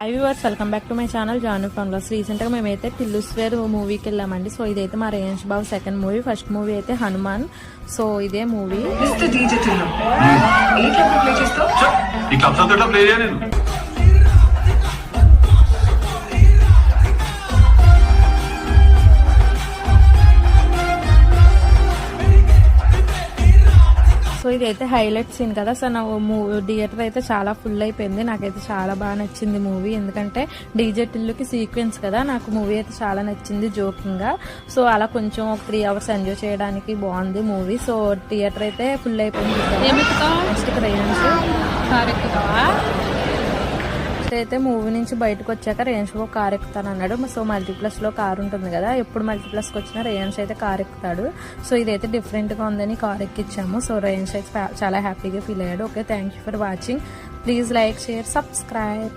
Hi viewers, welcome back to my channel Janu ఫన్లాస్. రీసెంట్గా మేమైతే టిల్లుస్వేర్ మూవీకి వెళ్ళామండి. సో ఇదైతే మా రేంజ్ బాబు సెకండ్ మూవీ. ఫస్ట్ మూవీ అయితే హనుమాన్. సో ఇదే మూవీ. సో ఇదైతే హైలైట్ సీన్ కదా. సో నా థియేటర్ అయితే చాలా ఫుల్ అయిపోయింది. నాకైతే చాలా బాగా నచ్చింది మూవీ. ఎందుకంటే డీజే టిల్లుకి సీక్వెన్స్ కదా, నాకు మూవీ అయితే చాలా నచ్చింది జోకింగ్ గా. సో అలా కొంచెం ఒక 3 hours ఎంజాయ్ చేయడానికి బాగుంది మూవీ. సో థియేటర్ అయితే ఫుల్ అయిపోయింది. నెక్స్ట్ రేంజ్ అయితే మూవీ నుంచి బయటకు వచ్చాక రేంజ్ ఒక కార్ ఎక్కుతాను అన్నాడు. సో మల్టీప్లస్ లో కార్ ఉంటుంది కదా, ఎప్పుడు మల్టీప్లస్ కి వచ్చినా రేంజ్ అయితే కార్ ఎక్కుతాడు. సో ఇదైతే డిఫరెంట్ గా ఉందని కార్ ఎక్కించాము. సో రేంజ్ అయితే చాలా హ్యాపీగా ఫీల్ అయ్యాడు. Okay, thank you for watching. Please like, share, subscribe.